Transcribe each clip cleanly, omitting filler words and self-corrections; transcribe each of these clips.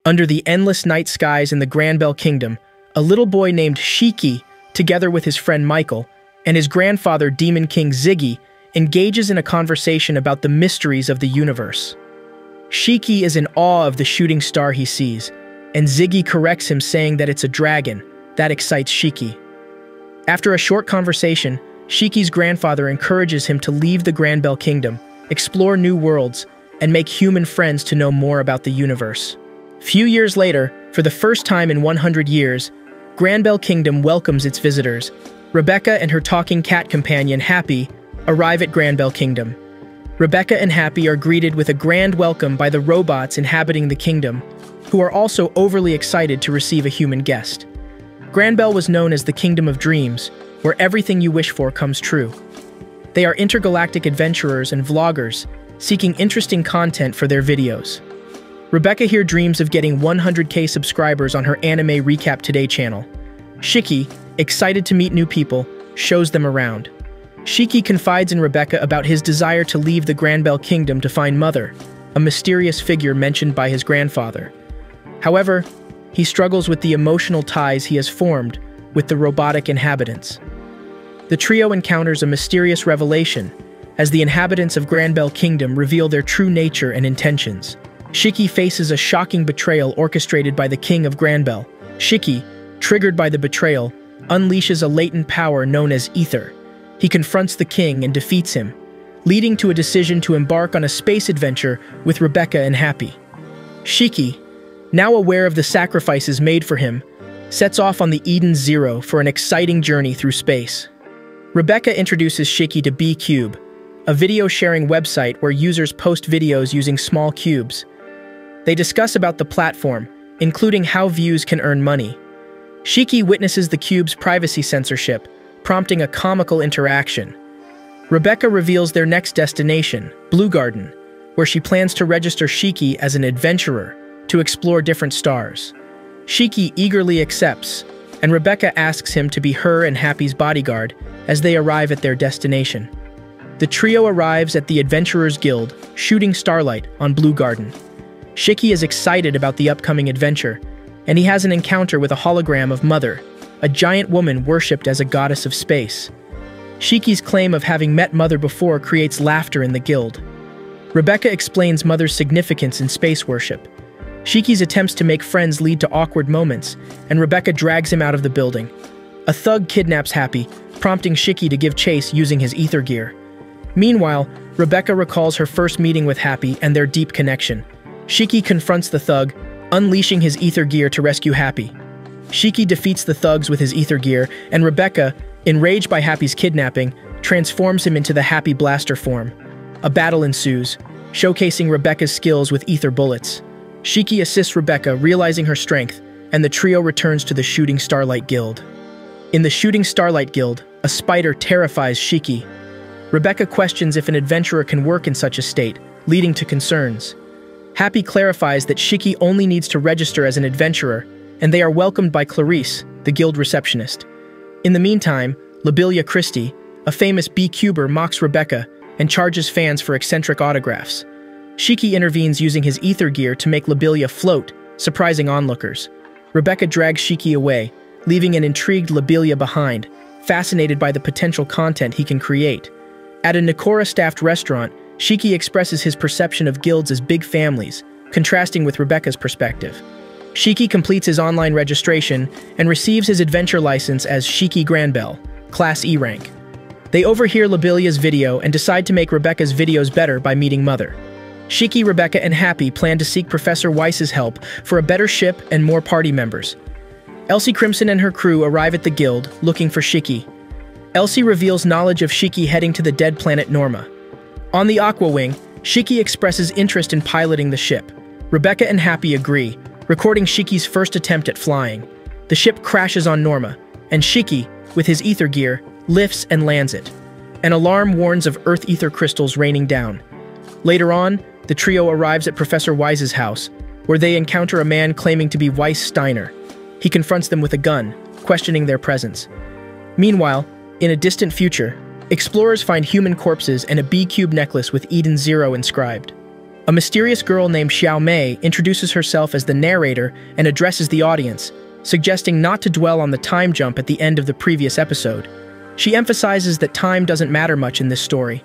Under the endless night skies in the Granbell Kingdom, a little boy named Shiki, together with his friend Michael, and his grandfather Demon King Ziggy, engages in a conversation about the mysteries of the universe. Shiki is in awe of the shooting star he sees, and Ziggy corrects him saying that it's a dragon. That excites Shiki. After a short conversation, Shiki's grandfather encourages him to leave the Granbell Kingdom, explore new worlds, and make human friends to know more about the universe. Few years later, for the first time in 100 years, Granbell Kingdom welcomes its visitors. Rebecca and her talking cat companion, Happy, arrive at Granbell Kingdom. Rebecca and Happy are greeted with a grand welcome by the robots inhabiting the kingdom, who are also overly excited to receive a human guest. Granbell was known as the Kingdom of Dreams, where everything you wish for comes true. They are intergalactic adventurers and vloggers, seeking interesting content for their videos. Rebecca here dreams of getting 100K subscribers on her Anime Recap Today channel. Shiki, excited to meet new people, shows them around. Shiki confides in Rebecca about his desire to leave the Granbell Kingdom to find Mother, a mysterious figure mentioned by his grandfather. However, he struggles with the emotional ties he has formed with the robotic inhabitants. The trio encounters a mysterious revelation as the inhabitants of Granbell Kingdom reveal their true nature and intentions. Shiki faces a shocking betrayal orchestrated by the King of Granbell. Shiki, triggered by the betrayal, unleashes a latent power known as Ether. He confronts the king and defeats him, leading to a decision to embark on a space adventure with Rebecca and Happy. Shiki, now aware of the sacrifices made for him, sets off on the Eden Zero for an exciting journey through space. Rebecca introduces Shiki to B-Cube, a video-sharing website where users post videos using small cubes. They discuss about the platform, including how views can earn money. Shiki witnesses the cube's privacy censorship, prompting a comical interaction. Rebecca reveals their next destination, Blue Garden, where she plans to register Shiki as an adventurer to explore different stars. Shiki eagerly accepts, and Rebecca asks him to be her and Happy's bodyguard as they arrive at their destination. The trio arrives at the Adventurers Guild, Shooting Starlight, on Blue Garden. Shiki is excited about the upcoming adventure, and he has an encounter with a hologram of Mother, a giant woman worshipped as a goddess of space. Shiki's claim of having met Mother before creates laughter in the guild. Rebecca explains Mother's significance in space worship. Shiki's attempts to make friends lead to awkward moments, and Rebecca drags him out of the building. A thug kidnaps Happy, prompting Shiki to give chase using his ether gear. Meanwhile, Rebecca recalls her first meeting with Happy and their deep connection. Shiki confronts the thug, unleashing his ether gear to rescue Happy. Shiki defeats the thugs with his ether gear, and Rebecca, enraged by Happy's kidnapping, transforms him into the Happy Blaster form. A battle ensues, showcasing Rebecca's skills with ether bullets. Shiki assists Rebecca, realizing her strength, and the trio returns to the Shooting Starlight Guild. In the Shooting Starlight Guild, a spider terrifies Shiki. Rebecca questions if an adventurer can work in such a state, leading to concerns. Happy clarifies that Shiki only needs to register as an adventurer, and they are welcomed by Clarice, the guild receptionist. In the meantime, Lobelia Christie, a famous B-Cuber, mocks Rebecca and charges fans for eccentric autographs. Shiki intervenes using his ether gear to make Lobelia float, surprising onlookers. Rebecca drags Shiki away, leaving an intrigued Lobelia behind, fascinated by the potential content he can create. At a Nikora-staffed restaurant, Shiki expresses his perception of guilds as big families, contrasting with Rebecca's perspective. Shiki completes his online registration and receives his adventure license as Shiki Granbell, Class E rank. They overhear Lobelia's video and decide to make Rebecca's videos better by meeting Mother. Shiki, Rebecca, and Happy plan to seek Professor Weiss's help for a better ship and more party members. Elsie Crimson and her crew arrive at the guild, looking for Shiki. Elsie reveals knowledge of Shiki heading to the dead planet Norma. On the Aqua Wing, Shiki expresses interest in piloting the ship. Rebecca and Happy agree, recording Shiki's first attempt at flying. The ship crashes on Norma, and Shiki, with his ether gear, lifts and lands it. An alarm warns of Earth ether crystals raining down. Later on, the trio arrives at Professor Weiss's house, where they encounter a man claiming to be Weiss Steiner. He confronts them with a gun, questioning their presence. Meanwhile, in a distant future, explorers find human corpses and a B-Cube necklace with Eden Zero inscribed. A mysterious girl named Xiao Mei introduces herself as the narrator and addresses the audience, suggesting not to dwell on the time jump at the end of the previous episode. She emphasizes that time doesn't matter much in this story.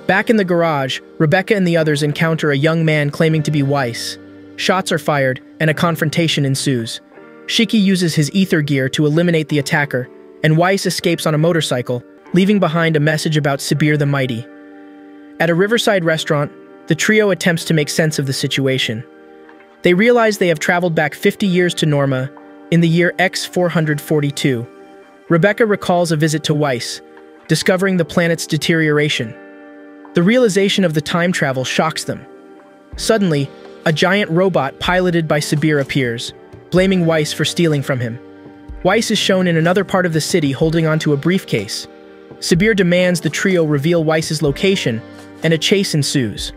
Back in the garage, Rebecca and the others encounter a young man claiming to be Weiss. Shots are fired, and a confrontation ensues. Shiki uses his ether gear to eliminate the attacker, and Weiss escapes on a motorcycle, leaving behind a message about Sibir the Mighty. At a riverside restaurant, the trio attempts to make sense of the situation. They realize they have traveled back 50 years to Norma, in the year X442. Rebecca recalls a visit to Weiss, discovering the planet's deterioration. The realization of the time travel shocks them. Suddenly, a giant robot piloted by Sibir appears, blaming Weiss for stealing from him. Weiss is shown in another part of the city holding onto a briefcase. Sibir demands the trio reveal Weiss's location, and a chase ensues.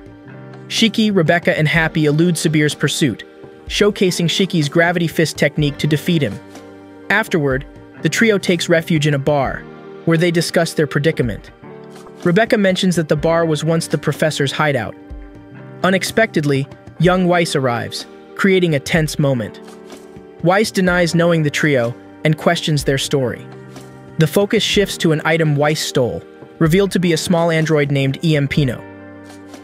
Shiki, Rebecca, and Happy elude Sibir's pursuit, showcasing Shiki's gravity fist technique to defeat him. Afterward, the trio takes refuge in a bar, where they discuss their predicament. Rebecca mentions that the bar was once the professor's hideout. Unexpectedly, young Weiss arrives, creating a tense moment. Weiss denies knowing the trio and questions their story. The focus shifts to an item Weiss stole, revealed to be a small android named Pino.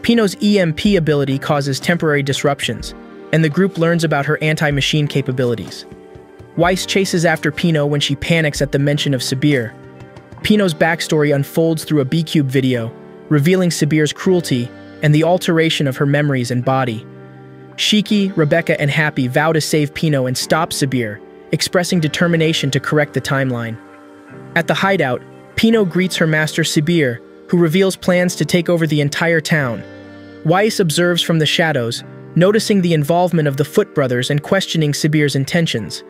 Pino's EMP ability causes temporary disruptions, and the group learns about her anti-machine capabilities. Weiss chases after Pino when she panics at the mention of Sibir. Pino's backstory unfolds through a B-Cube video, revealing Sibir's cruelty and the alteration of her memories and body. Shiki, Rebecca, and Happy vow to save Pino and stop Sibir, expressing determination to correct the timeline. At the hideout, Pino greets her master Sibir, who reveals plans to take over the entire town. Weiss observes from the shadows, noticing the involvement of the Foot brothers and questioning Sibir's intentions.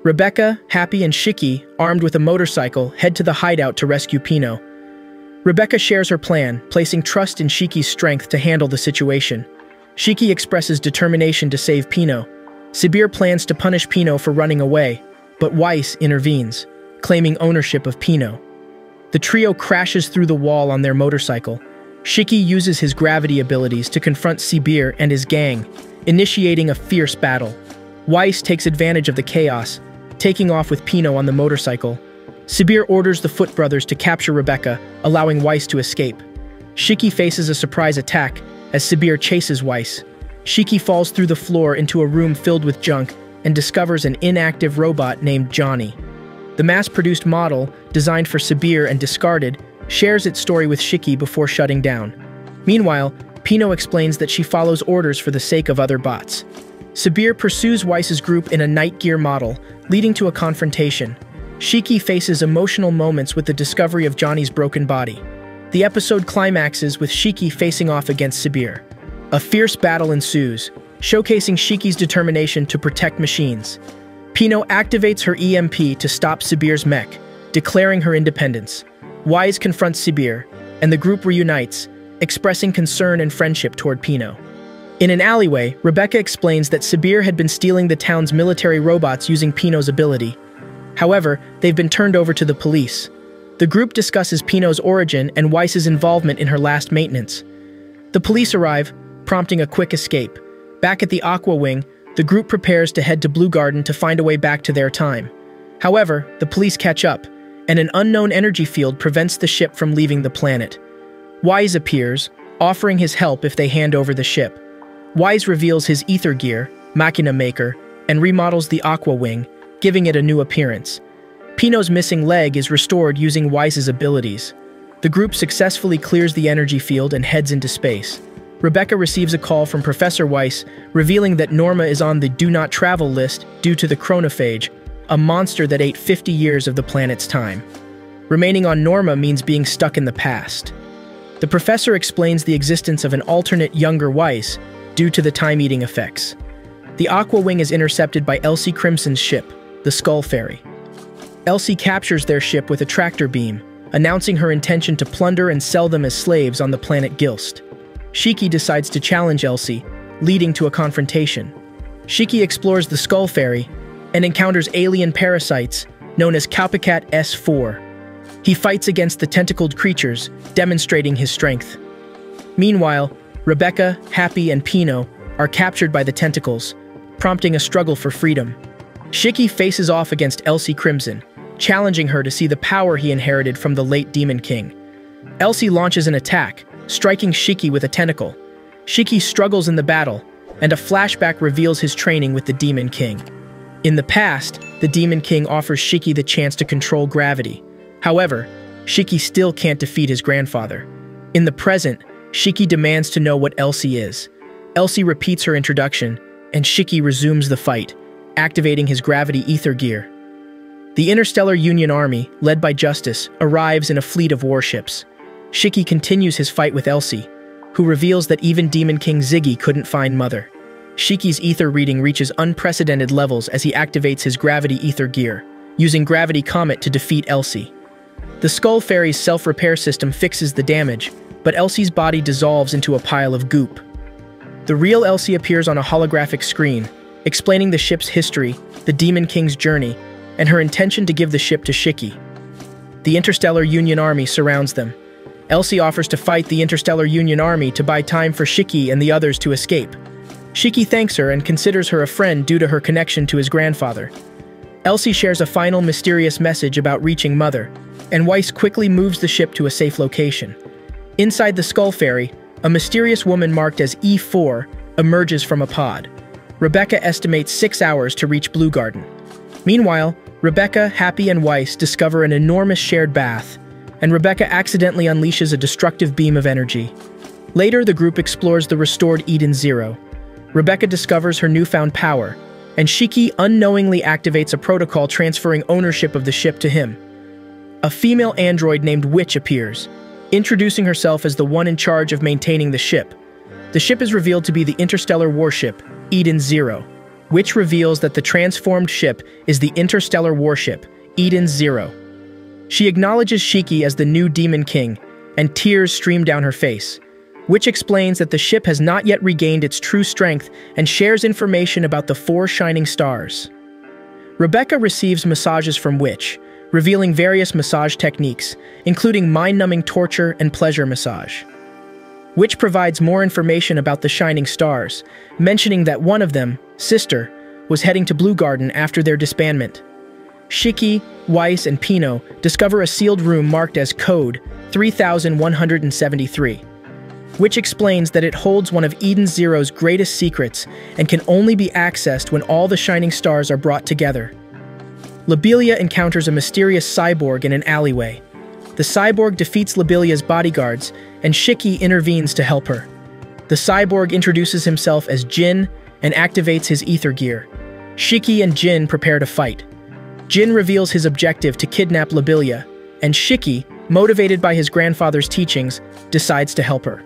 Rebecca, Happy, and Shiki, armed with a motorcycle, head to the hideout to rescue Pino. Rebecca shares her plan, placing trust in Shiki's strength to handle the situation. Shiki expresses determination to save Pino. Sibir plans to punish Pino for running away, but Weiss intervenes, claiming ownership of Pino. The trio crashes through the wall on their motorcycle. Shiki uses his gravity abilities to confront Sibir and his gang, initiating a fierce battle. Weiss takes advantage of the chaos, taking off with Pino on the motorcycle. Sibir orders the Foot brothers to capture Rebecca, allowing Weiss to escape. Shiki faces a surprise attack as Sibir chases Weiss. Shiki falls through the floor into a room filled with junk and discovers an inactive robot named Johnny. The mass-produced model, designed for Sibir and discarded, shares its story with Shiki before shutting down. Meanwhile, Pino explains that she follows orders for the sake of other bots. Sibir pursues Weiss's group in a Night Gear model, leading to a confrontation. Shiki faces emotional moments with the discovery of Johnny's broken body. The episode climaxes with Shiki facing off against Sibir. A fierce battle ensues, showcasing Shiki's determination to protect machines. Pino activates her EMP to stop Sibir's mech, declaring her independence. Weiss confronts Sibir, and the group reunites, expressing concern and friendship toward Pino. In an alleyway, Rebecca explains that Sibir had been stealing the town's military robots using Pino's ability. However, they've been turned over to the police. The group discusses Pino's origin and Weiss's involvement in her last maintenance. The police arrive, prompting a quick escape. Back at the Aqua Wing, the group prepares to head to Blue Garden to find a way back to their time. However, the police catch up, and an unknown energy field prevents the ship from leaving the planet. Weiss appears, offering his help if they hand over the ship. Weiss reveals his ether gear, Machina Maker, and remodels the Aqua Wing, giving it a new appearance. Pino's missing leg is restored using Weiss's abilities. The group successfully clears the energy field and heads into space. Rebecca receives a call from Professor Weiss, revealing that Norma is on the Do Not Travel list due to the chronophage, a monster that ate 50 years of the planet's time. Remaining on Norma means being stuck in the past. The professor explains the existence of an alternate younger Weiss due to the time-eating effects. The Aqua Wing is intercepted by Elsie Crimson's ship, the Skull Fairy. Elsie captures their ship with a tractor beam, announcing her intention to plunder and sell them as slaves on the planet Gilst. Shiki decides to challenge Elsie, leading to a confrontation. Shiki explores the Skull Fairy and encounters alien parasites known as Copycat S4. He fights against the tentacled creatures, demonstrating his strength. Meanwhile, Rebecca, Happy, and Pino are captured by the tentacles, prompting a struggle for freedom. Shiki faces off against Elsie Crimson, challenging her to see the power he inherited from the late Demon King. Elsie launches an attack, striking Shiki with a tentacle. Shiki struggles in the battle, and a flashback reveals his training with the Demon King. In the past, the Demon King offers Shiki the chance to control gravity. However, Shiki still can't defeat his grandfather. In the present, Shiki demands to know what Elsie is. Elsie repeats her introduction, and Shiki resumes the fight, activating his gravity ether gear. The Interstellar Union Army, led by Justice, arrives in a fleet of warships. Shiki continues his fight with Elsie, who reveals that even Demon King Ziggy couldn't find Mother. Shiki's ether reading reaches unprecedented levels as he activates his gravity ether gear, using Gravity Comet to defeat Elsie. The Skull Fairy's self-repair system fixes the damage, but Elsie's body dissolves into a pile of goop. The real Elsie appears on a holographic screen, explaining the ship's history, the Demon King's journey, and her intention to give the ship to Shiki. The Interstellar Union Army surrounds them. Elsie offers to fight the Interstellar Union Army to buy time for Shiki and the others to escape. Shiki thanks her and considers her a friend due to her connection to his grandfather. Elsie shares a final mysterious message about reaching Mother, and Weiss quickly moves the ship to a safe location. Inside the Skull Fairy, a mysterious woman marked as E4 emerges from a pod. Rebecca estimates 6 hours to reach Blue Garden. Meanwhile, Rebecca, Happy, and Weiss discover an enormous shared bath, and Rebecca accidentally unleashes a destructive beam of energy. Later, the group explores the restored Eden Zero. Rebecca discovers her newfound power, and Shiki unknowingly activates a protocol transferring ownership of the ship to him. A female android named Witch appears, introducing herself as the one in charge of maintaining the ship. The ship is revealed to be the interstellar warship, Eden Zero. Witch reveals that the transformed ship is the interstellar warship, Eden Zero. She acknowledges Shiki as the new Demon King, and tears stream down her face. Witch explains that the ship has not yet regained its true strength and shares information about the 4 shining stars. Rebecca receives massages from Witch, revealing various massage techniques, including mind-numbing torture and pleasure massage. Witch provides more information about the shining stars, mentioning that one of them, Sister, was heading to Blue Garden after their disbandment. Shiki, Weiss, and Pino discover a sealed room marked as Code 3173. Witch explains that it holds one of Eden Zero's greatest secrets and can only be accessed when all the shining stars are brought together. Lobelia encounters a mysterious cyborg in an alleyway. The cyborg defeats Lobelia's bodyguards, and Shiki intervenes to help her. The cyborg introduces himself as Jin and activates his ether gear. Shiki and Jin prepare to fight. Jin reveals his objective to kidnap Lobelia, and Shiki, motivated by his grandfather's teachings, decides to help her.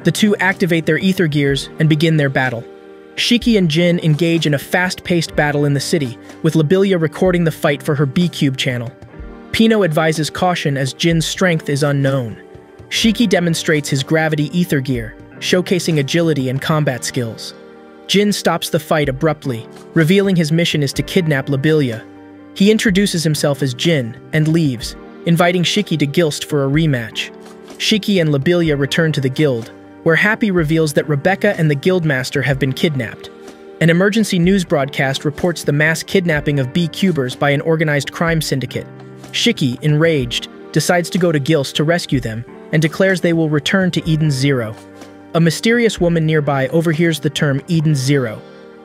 The two activate their ether gears and begin their battle. Shiki and Jin engage in a fast-paced battle in the city, with Lobelia recording the fight for her B-Cube channel. Pino advises caution as Jin's strength is unknown. Shiki demonstrates his gravity ether gear, showcasing agility and combat skills. Jin stops the fight abruptly, revealing his mission is to kidnap Lobelia. He introduces himself as Jin and leaves, inviting Shiki to Gilst for a rematch. Shiki and Lobelia return to the guild, where Happy reveals that Rebecca and the guildmaster have been kidnapped. An emergency news broadcast reports the mass kidnapping of B-Cubers by an organized crime syndicate. Shiki, enraged, decides to go to Gilst to rescue them and declares they will return to Eden Zero. A mysterious woman nearby overhears the term Eden Zero.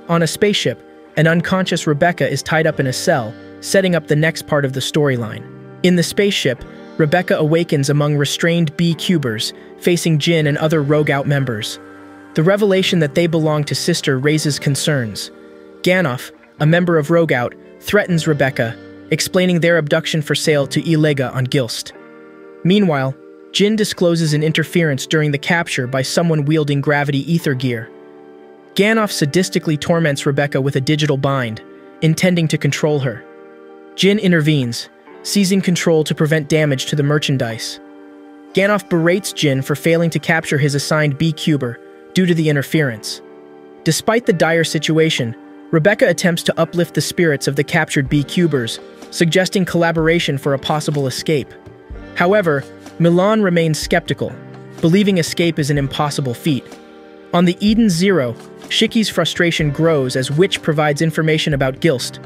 On a spaceship, an unconscious Rebecca is tied up in a cell, setting up the next part of the storyline. In the spaceship, Rebecca awakens among restrained B-Cubers, facing Jin and other Rogue Out members. The revelation that they belong to Sister raises concerns. Ganoff, a member of Rogue Out, threatens Rebecca, explaining their abduction for sale to Ilega on Gilst. Meanwhile, Jin discloses an interference during the capture by someone wielding gravity ether gear. Ganoff sadistically torments Rebecca with a digital bind, intending to control her. Jin intervenes, seizing control to prevent damage to the merchandise. Ganoff berates Jin for failing to capture his assigned B-Cuber due to the interference. Despite the dire situation, Rebecca attempts to uplift the spirits of the captured B-Cubers, suggesting collaboration for a possible escape. However, Milan remains skeptical, believing escape is an impossible feat. On the Eden Zero, Shiki's frustration grows as Witch provides information about Gilst.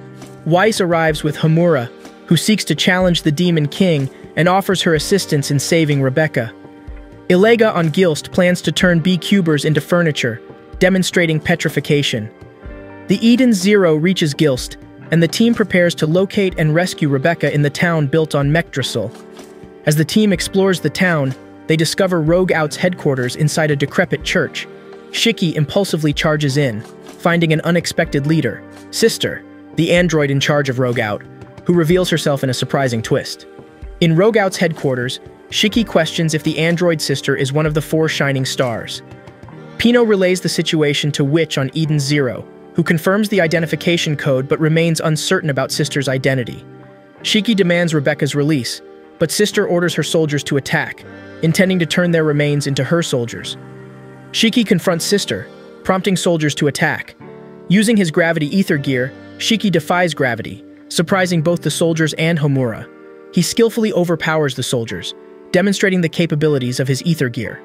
Weiss arrives with Homura, who seeks to challenge the Demon King and offers her assistance in saving Rebecca. Ilega on Gilst plans to turn B-Cubers into furniture, demonstrating petrification. The Eden Zero reaches Gilst, and the team prepares to locate and rescue Rebecca in the town built on Mekdrasul. As the team explores the town, they discover Rogue Out's headquarters inside a decrepit church. Shiki impulsively charges in, finding an unexpected leader, Sister, the android in charge of Rogue Out, who reveals herself in a surprising twist. In Rogue Out's headquarters, Shiki questions if the android sister is one of the 4 shining stars. Pino relays the situation to Witch on Eden Zero, who confirms the identification code but remains uncertain about Sister's identity. Shiki demands Rebecca's release, but Sister orders her soldiers to attack, intending to turn their remains into her soldiers. Shiki confronts Sister, prompting soldiers to attack. Using his gravity ether gear, Shiki defies gravity, surprising both the soldiers and Homura. He skillfully overpowers the soldiers, demonstrating the capabilities of his ether gear.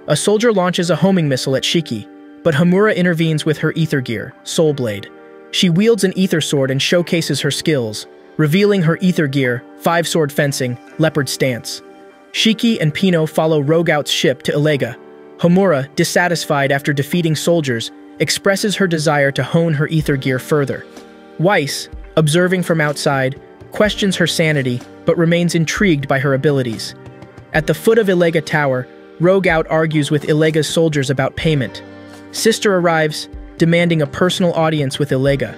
A soldier launches a homing missile at Shiki, but Homura intervenes with her ether gear, Soul Blade. She wields an ether sword and showcases her skills, revealing her ether gear, 5-sword fencing, leopard stance. Shiki and Pino follow Rogue Out's ship to Ilega. Homura, dissatisfied after defeating soldiers, expresses her desire to hone her ether gear further. Weiss, observing from outside, questions her sanity but remains intrigued by her abilities. At the foot of Ilega Tower, Rogue Out argues with Ilega's soldiers about payment. Sister arrives, demanding a personal audience with Ilega.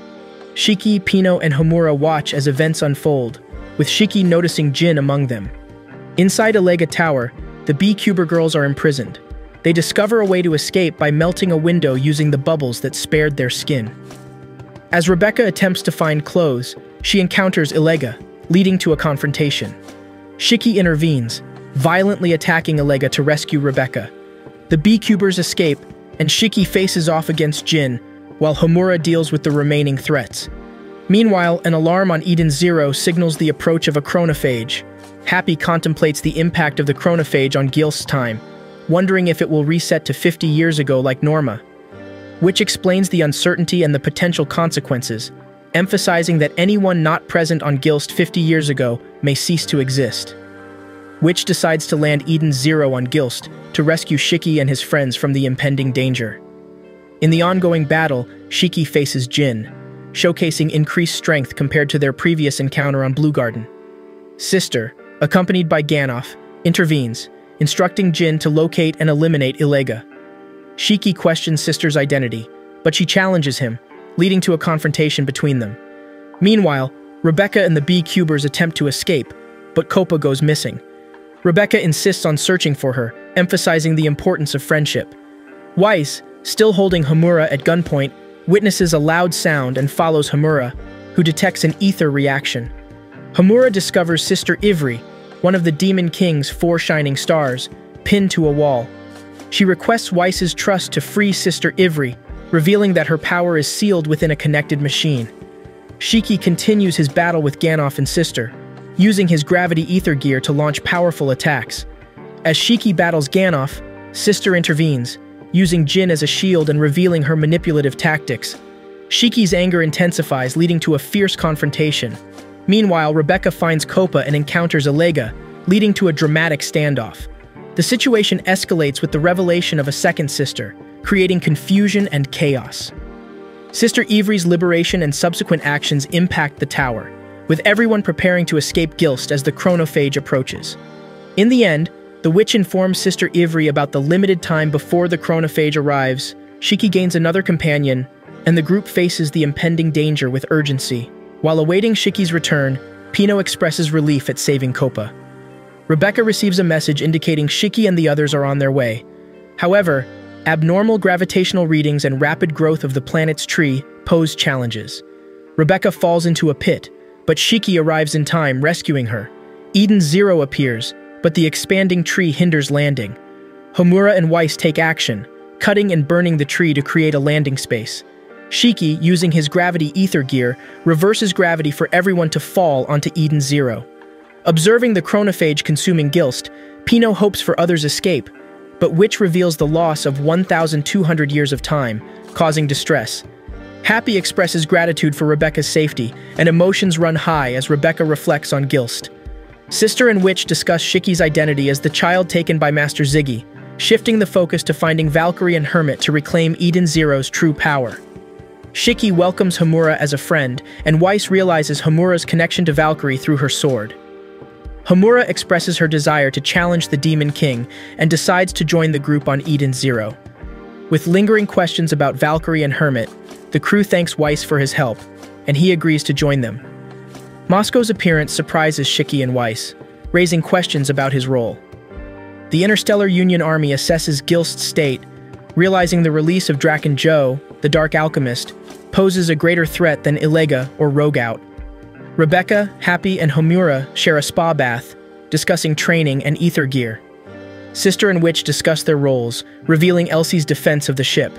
Shiki, Pino, and Homura watch as events unfold, with Shiki noticing Jin among them. Inside Ilega Tower, the B-Cuber girls are imprisoned. They discover a way to escape by melting a window using the bubbles that spared their skin. As Rebecca attempts to find clothes, she encounters Ilega, leading to a confrontation. Shiki intervenes, violently attacking Ilega to rescue Rebecca. The B-Cubers escape, and Shiki faces off against Jin, while Homura deals with the remaining threats. Meanwhile, an alarm on Eden Zero signals the approach of a chronophage. Happy contemplates the impact of the chronophage on Gilst's time, wondering if it will reset to 50 years ago like Norma. Which explains the uncertainty and the potential consequences, emphasizing that anyone not present on Gilst 50 years ago may cease to exist. Which decides to land Eden Zero on Gilst to rescue Shiki and his friends from the impending danger. In the ongoing battle, Shiki faces Jin, showcasing increased strength compared to their previous encounter on Blue Garden. Sister, accompanied by Ganoff, intervenes, instructing Jin to locate and eliminate Ilega. Shiki questions Sister's identity, but she challenges him, leading to a confrontation between them. Meanwhile, Rebecca and the B-Cubers attempt to escape, but Copa goes missing. Rebecca insists on searching for her, emphasizing the importance of friendship. Weiss, still holding Homura at gunpoint, witnesses a loud sound and follows Homura, who detects an ether reaction. Homura discovers Sister Ivry, one of the Demon King's 4 shining stars, pinned to a wall. She requests Weiss's trust to free Sister Ivry, revealing that her power is sealed within a connected machine. Shiki continues his battle with Ganoff and Sister, using his gravity ether gear to launch powerful attacks. As Shiki battles Ganoff, Sister intervenes, using Jin as a shield and revealing her manipulative tactics. Shiki's anger intensifies, leading to a fierce confrontation. Meanwhile, Rebecca finds Copa and encounters Ilega, leading to a dramatic standoff. The situation escalates with the revelation of a second sister, creating confusion and chaos. Sister Ivry's liberation and subsequent actions impact the tower, with everyone preparing to escape Gilst as the chronophage approaches. In the end, the witch informs Sister Ivry about the limited time before the chronophage arrives. Shiki gains another companion, and the group faces the impending danger with urgency. While awaiting Shiki's return, Pino expresses relief at saving Copa. Rebecca receives a message indicating Shiki and the others are on their way. However, abnormal gravitational readings and rapid growth of the planet's tree pose challenges. Rebecca falls into a pit, but Shiki arrives in time, rescuing her. Eden Zero appears, but the expanding tree hinders landing. Homura and Weiss take action, cutting and burning the tree to create a landing space. Shiki, using his gravity ether gear, reverses gravity for everyone to fall onto Eden Zero. Observing the chronophage consuming Gilst, Pino hopes for others' escape, but which reveals the loss of 1,200 years of time, causing distress. Happy expresses gratitude for Rebecca's safety, and emotions run high as Rebecca reflects on Gilst. Sister and Witch discuss Shiki's identity as the child taken by Master Ziggy, shifting the focus to finding Valkyrie and Hermit to reclaim Eden Zero's true power. Shiki welcomes Homura as a friend, and Weiss realizes Homura's connection to Valkyrie through her sword. Homura expresses her desire to challenge the Demon King and decides to join the group on Eden Zero. With lingering questions about Valkyrie and Hermit, the crew thanks Weiss for his help, and he agrees to join them. Mosco's appearance surprises Shiki and Weiss, raising questions about his role. The Interstellar Union Army assesses Gilst's state, realizing the release of Draken Joe, the Dark Alchemist, poses a greater threat than Illega or Rogout. Rebecca, Happy, and Homura share a spa bath, discussing training and ether gear. Sister and Witch discuss their roles, revealing Elsie's defense of the ship.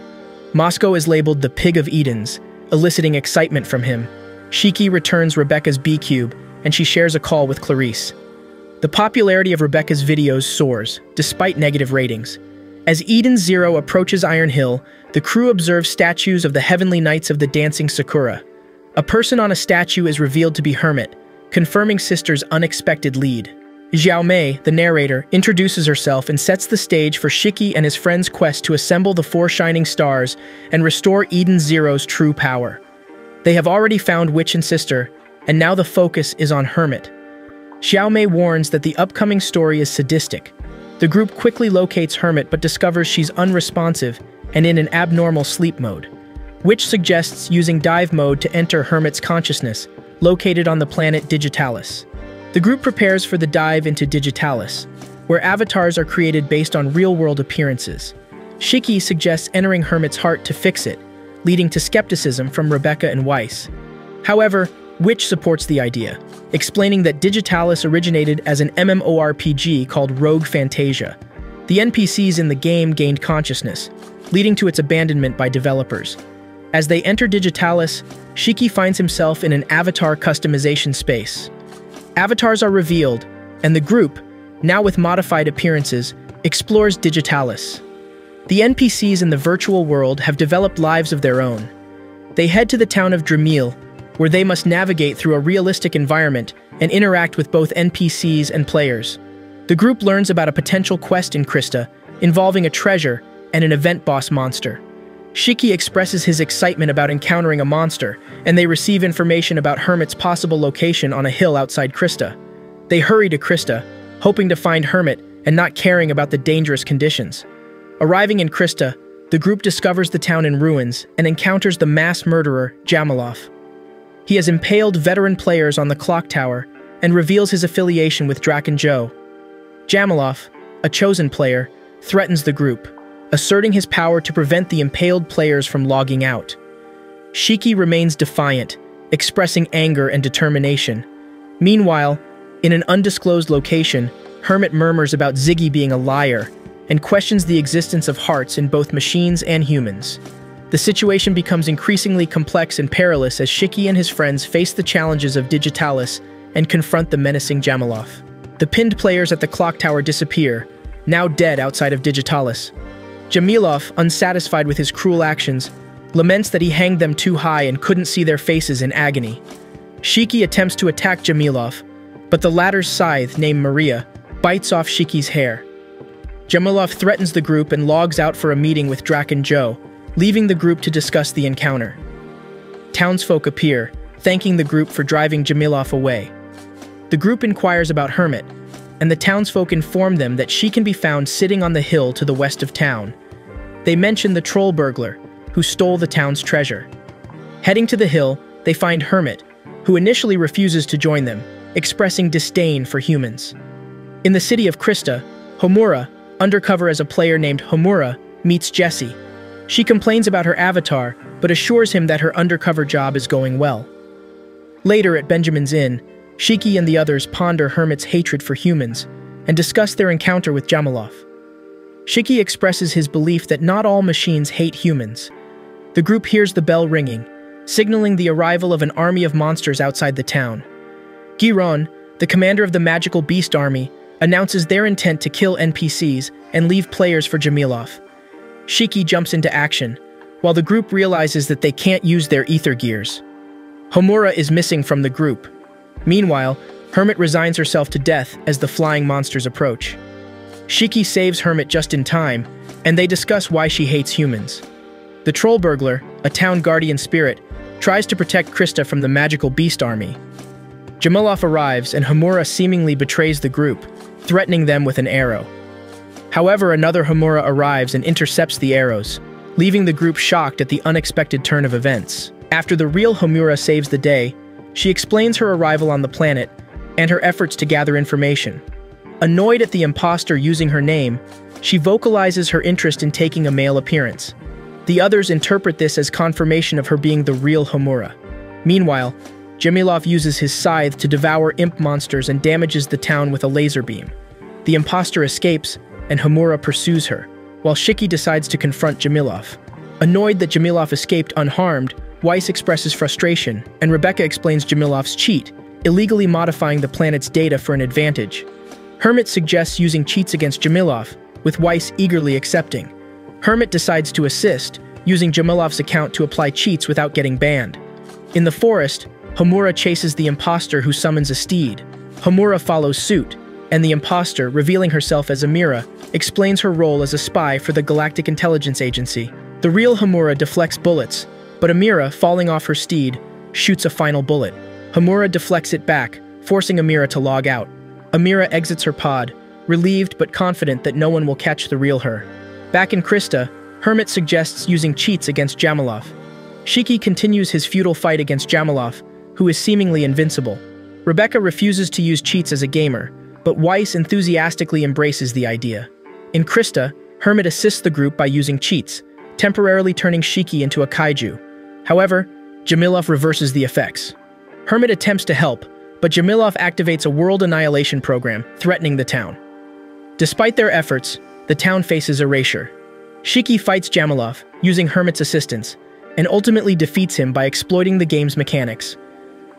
Moscow is labeled the Pig of Edens, eliciting excitement from him. Shiki returns Rebecca's B-Cube, and she shares a call with Clarice. The popularity of Rebecca's videos soars, despite negative ratings. As Eden Zero approaches Iron Hill, the crew observes statues of the Heavenly Knights of the Dancing Sakura. A person on a statue is revealed to be Hermit, confirming Sister's unexpected lead. Xiaomei, the narrator, introduces herself and sets the stage for Shiki and his friend's quest to assemble the four shining stars and restore Eden Zero's true power. They have already found Witch and Sister, and now the focus is on Hermit. Xiaomei warns that the upcoming story is sadistic. The group quickly locates Hermit but discovers she's unresponsive and in an abnormal sleep mode. Witch suggests using dive mode to enter Hermit's consciousness, located on the planet Digitalis. The group prepares for the dive into Digitalis, where avatars are created based on real-world appearances. Shiki suggests entering Hermit's heart to fix it, leading to skepticism from Rebecca and Weiss. However, Witch supports the idea, explaining that Digitalis originated as an MMORPG called Rogue Fantasia. The NPCs in the game gained consciousness, leading to its abandonment by developers. As they enter Digitalis, Shiki finds himself in an avatar customization space. Avatars are revealed, and the group, now with modified appearances, explores Digitalis. The NPCs in the virtual world have developed lives of their own. They head to the town of Dramil, where they must navigate through a realistic environment and interact with both NPCs and players. The group learns about a potential quest in Krista, involving a treasure and an event boss monster. Shiki expresses his excitement about encountering a monster, and they receive information about Hermit's possible location on a hill outside Krista. They hurry to Krista, hoping to find Hermit and not caring about the dangerous conditions. Arriving in Krista, the group discovers the town in ruins and encounters the mass murderer, Jamilov. He has impaled veteran players on the clock tower and reveals his affiliation with Draken Joe. Jamilov, a chosen player, threatens the group, asserting his power to prevent the impaled players from logging out. Shiki remains defiant, expressing anger and determination. Meanwhile, in an undisclosed location, Hermit murmurs about Ziggy being a liar and questions the existence of hearts in both machines and humans. The situation becomes increasingly complex and perilous as Shiki and his friends face the challenges of Digitalis and confront the menacing Jamilov. The pinned players at the clock tower disappear, now dead outside of Digitalis. Jamilov, unsatisfied with his cruel actions, laments that he hanged them too high and couldn't see their faces in agony. Shiki attempts to attack Jamilov, but the latter's scythe, named Maria, bites off Shiki's hair. Jamilov threatens the group and logs out for a meeting with Draken Joe, leaving the group to discuss the encounter. Townsfolk appear, thanking the group for driving Jamilov away. The group inquires about Hermit, and the townsfolk inform them that she can be found sitting on the hill to the west of town. They mention the troll burglar, who stole the town's treasure. Heading to the hill, they find Hermit, who initially refuses to join them, expressing disdain for humans. In the city of Krista, Homura, undercover as a player named Homura, meets Jessie. She complains about her avatar, but assures him that her undercover job is going well. Later at Benjamin's Inn, Shiki and the others ponder Hermit's hatred for humans and discuss their encounter with Jamilov. Shiki expresses his belief that not all machines hate humans. The group hears the bell ringing, signaling the arrival of an army of monsters outside the town. Giron, the commander of the magical beast army, announces their intent to kill NPCs and leave players for Jamilov. Shiki jumps into action, while the group realizes that they can't use their ether gears. Homura is missing from the group. Meanwhile, Hermit resigns herself to death as the flying monsters approach. Shiki saves Hermit just in time, and they discuss why she hates humans. The troll burglar, a town guardian spirit, tries to protect Krista from the magical beast army. Jamilov arrives and Homura seemingly betrays the group, threatening them with an arrow. However, another Homura arrives and intercepts the arrows, leaving the group shocked at the unexpected turn of events. After the real Homura saves the day, she explains her arrival on the planet and her efforts to gather information. Annoyed at the imposter using her name, she vocalizes her interest in taking a male appearance. The others interpret this as confirmation of her being the real Homura. Meanwhile, Jamilov uses his scythe to devour imp monsters and damages the town with a laser beam. The imposter escapes, and Homura pursues her, while Shiki decides to confront Jamilov. Annoyed that Jamilov escaped unharmed, Weiss expresses frustration, and Rebecca explains Jamilov's cheat, illegally modifying the planet's data for an advantage. Hermit suggests using cheats against Jamilov, with Weiss eagerly accepting. Hermit decides to assist, using Jamilov's account to apply cheats without getting banned. In the forest, Homura chases the imposter who summons a steed. Homura follows suit, and the imposter, revealing herself as Amira, explains her role as a spy for the Galactic Intelligence Agency. The real Homura deflects bullets, but Amira, falling off her steed, shoots a final bullet. Homura deflects it back, forcing Amira to log out. Amira exits her pod, relieved but confident that no one will catch the real her. Back in Krista, Hermit suggests using cheats against Jamilov. Shiki continues his futile fight against Jamilov, who is seemingly invincible. Rebecca refuses to use cheats as a gamer, but Weiss enthusiastically embraces the idea. In Krista, Hermit assists the group by using cheats, temporarily turning Shiki into a kaiju. However, Jamilov reverses the effects. Hermit attempts to help, but Jamilov activates a world annihilation program, threatening the town. Despite their efforts, the town faces erasure. Shiki fights Jamilov, using Hermit's assistance, and ultimately defeats him by exploiting the game's mechanics.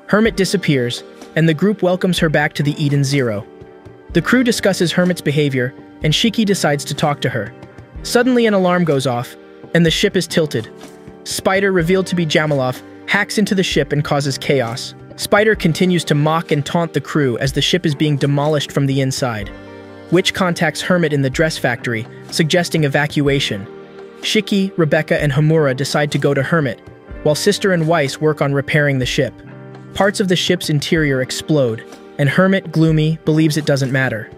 Hermit disappears, and the group welcomes her back to the Eden Zero. The crew discusses Hermit's behavior, and Shiki decides to talk to her. Suddenly an alarm goes off, and the ship is tilted. Spider, revealed to be Jamilov, hacks into the ship and causes chaos. Spider continues to mock and taunt the crew as the ship is being demolished from the inside. Witch contacts Hermit in the dress factory, suggesting evacuation. Shiki, Rebecca, and Homura decide to go to Hermit, while Sister and Weiss work on repairing the ship. Parts of the ship's interior explode, and Hermit, gloomy, believes it doesn't matter.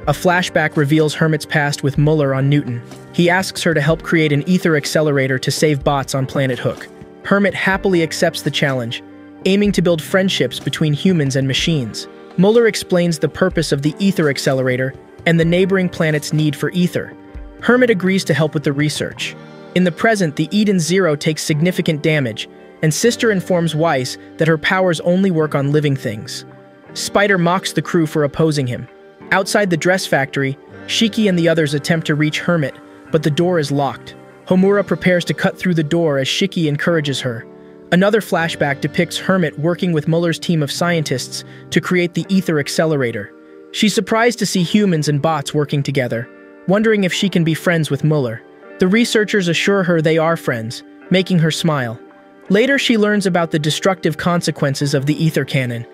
A flashback reveals Hermit's past with Muller on Newton. He asks her to help create an ether accelerator to save bots on Planet Hook. Hermit happily accepts the challenge, aiming to build friendships between humans and machines. Muller explains the purpose of the ether accelerator and the neighboring planet's need for ether. Hermit agrees to help with the research. In the present, the Eden Zero takes significant damage, and Sister informs Weiss that her powers only work on living things. Spider mocks the crew for opposing him. Outside the dress factory, Shiki and the others attempt to reach Hermit, but the door is locked. Homura prepares to cut through the door as Shiki encourages her. Another flashback depicts Hermit working with Muller's team of scientists to create the ether accelerator. She's surprised to see humans and bots working together, wondering if she can be friends with Muller. The researchers assure her they are friends, making her smile. Later, she learns about the destructive consequences of the ether cannon.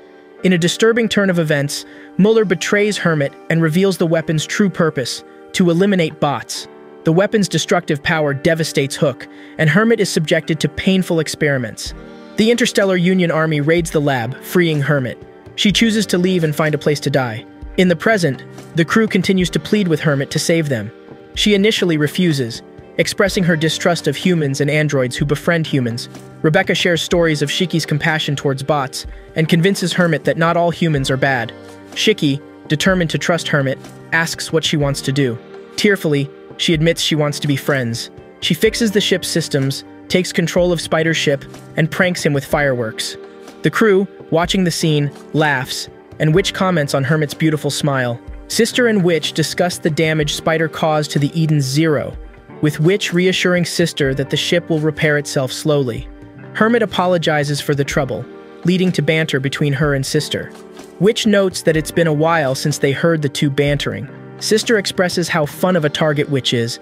In a disturbing turn of events, Muller betrays Hermit and reveals the weapon's true purpose: to eliminate bots. The weapon's destructive power devastates Hook, and Hermit is subjected to painful experiments. The Interstellar Union Army raids the lab, freeing Hermit. She chooses to leave and find a place to die. In the present, the crew continues to plead with Hermit to save them. She initially refuses, expressing her distrust of humans and androids who befriend humans. Rebecca shares stories of Shiki's compassion towards bots and convinces Hermit that not all humans are bad. Shiki, determined to trust Hermit, asks what she wants to do. Tearfully, she admits she wants to be friends. She fixes the ship's systems, takes control of Spider's ship, and pranks him with fireworks. The crew, watching the scene, laughs, and Witch comments on Hermit's beautiful smile. Sister and Witch discuss the damage Spider caused to the Eden Zero, with Witch reassuring Sister that the ship will repair itself slowly. Hermit apologizes for the trouble, leading to banter between her and Sister. Witch notes that it's been a while since they heard the two bantering. Sister expresses how fun of a target Witch is,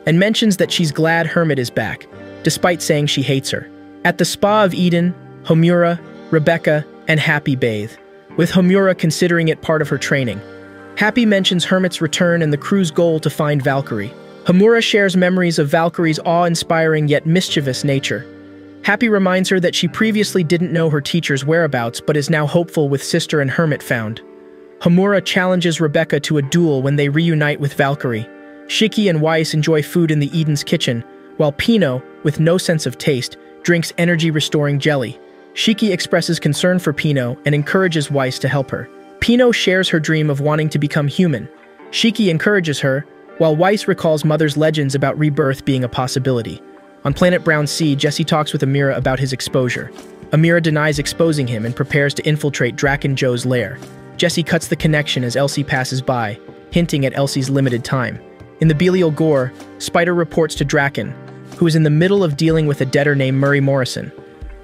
and mentions that she's glad Hermit is back, despite saying she hates her. At the Spa of Eden, Homura, Rebecca, and Happy bathe, with Homura considering it part of her training. Happy mentions Hermit's return and the crew's goal to find Valkyrie. Homura shares memories of Valkyrie's awe-inspiring yet mischievous nature. Happy reminds her that she previously didn't know her teacher's whereabouts but is now hopeful with Sister and Hermit found. Homura challenges Rebecca to a duel when they reunite with Valkyrie. Shiki and Weiss enjoy food in the Eden's kitchen, while Pino, with no sense of taste, drinks energy-restoring jelly. Shiki expresses concern for Pino and encourages Weiss to help her. Pino shares her dream of wanting to become human. Shiki encourages her, while Weiss recalls Mother's legends about rebirth being a possibility. On Planet Brown Sea, Jesse talks with Amira about his exposure. Amira denies exposing him and prepares to infiltrate Draken Joe's lair. Jesse cuts the connection as Elsie passes by, hinting at Elsie's limited time. In the Belial Gore, Spider reports to Draken, who is in the middle of dealing with a debtor named Murray Morrison.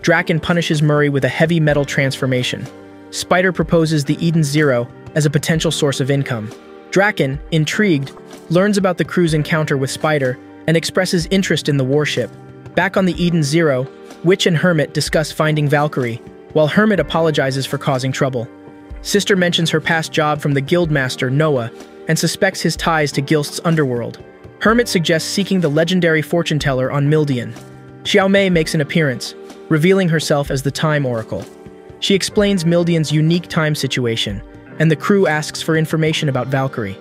Draken punishes Murray with a heavy metal transformation. Spider proposes the Eden Zero as a potential source of income. Draken, intrigued, learns about the crew's encounter with Spider and expresses interest in the warship. Back on the Eden Zero, Witch and Hermit discuss finding Valkyrie, while Hermit apologizes for causing trouble. Sister mentions her past job from the Guildmaster, Noah, and suspects his ties to Gilst's underworld. Hermit suggests seeking the legendary fortune teller on Mildian. Xiaomei makes an appearance, revealing herself as the Time Oracle. She explains Mildian's unique time situation, and the crew asks for information about Valkyrie.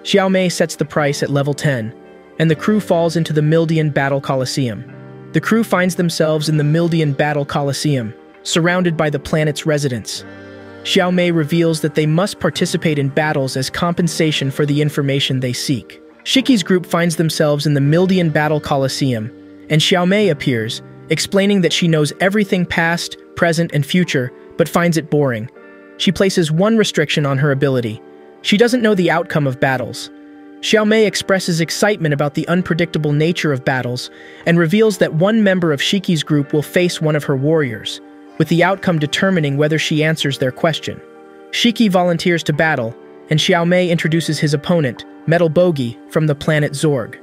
Xiaomei sets the price at level 10, and the crew falls into the Mildian Battle Coliseum. The crew finds themselves in the Mildian Battle Coliseum, surrounded by the planet's residents. Xiaomei reveals that they must participate in battles as compensation for the information they seek. Shiki's group finds themselves in the Mildian Battle Coliseum, and Xiaomei appears, explaining that she knows everything past, present, and future, but finds it boring. She places one restriction on her ability. She doesn't know the outcome of battles. Xiaomei expresses excitement about the unpredictable nature of battles and reveals that one member of Shiki's group will face one of her warriors, with the outcome determining whether she answers their question. Shiki volunteers to battle, and Xiaomei introduces his opponent, Metal Bogey, from the planet Zorg.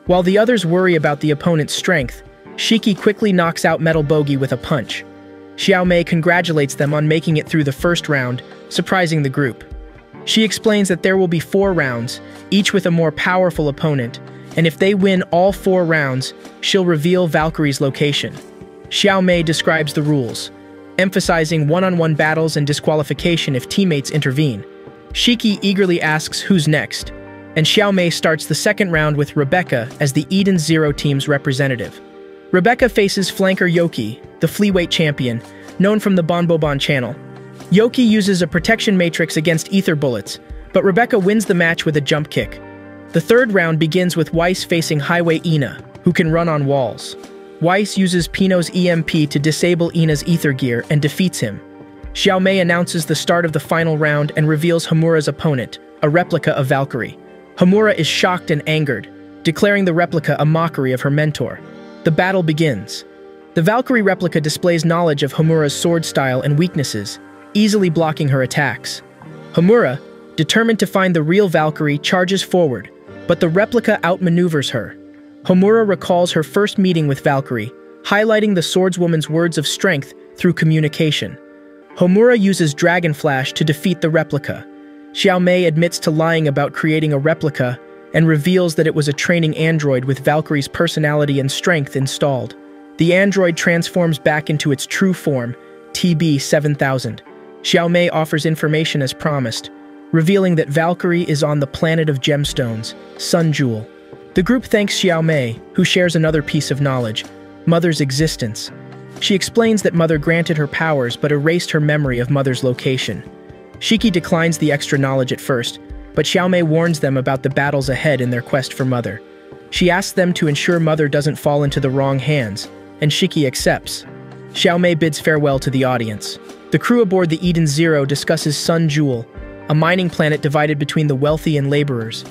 While the others worry about the opponent's strength, Shiki quickly knocks out Metal Bogey with a punch. Xiaomei congratulates them on making it through the first round, surprising the group. She explains that there will be 4 rounds, each with a more powerful opponent, and if they win all 4 rounds, she'll reveal Valkyrie's location. Xiaomei describes the rules, emphasizing one-on-one battles and disqualification if teammates intervene. Shiki eagerly asks who's next, and Xiaomei starts the second round with Rebecca as the Eden Zero team's representative. Rebecca faces flanker Yoki, the Fleaweight champion, known from the Bonbobon channel. Yoki uses a protection matrix against ether bullets, but Rebecca wins the match with a jump kick. The third round begins with Weiss facing Highway Ina, who can run on walls. Weiss uses Pino's EMP to disable Ina's ether gear and defeats him. Xiaomei announces the start of the final round and reveals Homura's opponent, a replica of Valkyrie. Homura is shocked and angered, declaring the replica a mockery of her mentor. The battle begins. The Valkyrie replica displays knowledge of Homura's sword style and weaknesses, easily blocking her attacks. Homura, determined to find the real Valkyrie, charges forward, but the replica outmaneuvers her. Homura recalls her first meeting with Valkyrie, highlighting the swordswoman's words of strength through communication. Homura uses Dragon Flash to defeat the replica. Xiaomei admits to lying about creating a replica and reveals that it was a training android with Valkyrie's personality and strength installed. The android transforms back into its true form, TB-7000. Xiaomei offers information as promised, revealing that Valkyrie is on the planet of gemstones, Sun Jewel. The group thanks Xiaomei, who shares another piece of knowledge, Mother's existence. She explains that Mother granted her powers but erased her memory of Mother's location. Shiki declines the extra knowledge at first, but Xiaomei warns them about the battles ahead in their quest for Mother. She asks them to ensure Mother doesn't fall into the wrong hands, and Shiki accepts. Xiaomei bids farewell to the audience. The crew aboard the Eden Zero discusses Sun Jewel, a mining planet divided between the wealthy and laborers.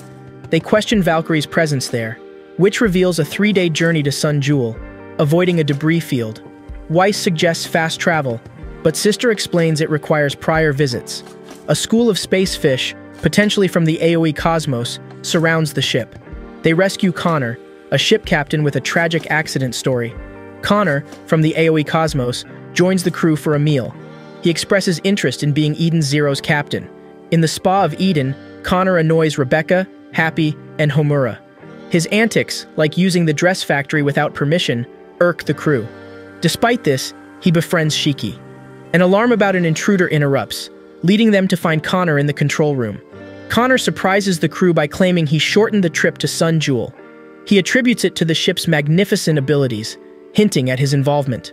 They question Valkyrie's presence there, which reveals a 3-day journey to Sun Jewel, avoiding a debris field. Weiss suggests fast travel, but Sister explains it requires prior visits. A school of space fish, potentially from the AoE cosmos, surrounds the ship. They rescue Connor, a ship captain with a tragic accident story. Connor, from the AoE cosmos, joins the crew for a meal. He expresses interest in being Eden Zero's captain. In the spa of Eden, Connor annoys Rebecca, Happy, and Homura. His antics, like using the dress factory without permission, irk the crew. Despite this, he befriends Shiki. An alarm about an intruder interrupts, leading them to find Connor in the control room. Connor surprises the crew by claiming he shortened the trip to Sun Jewel. He attributes it to the ship's magnificent abilities, hinting at his involvement.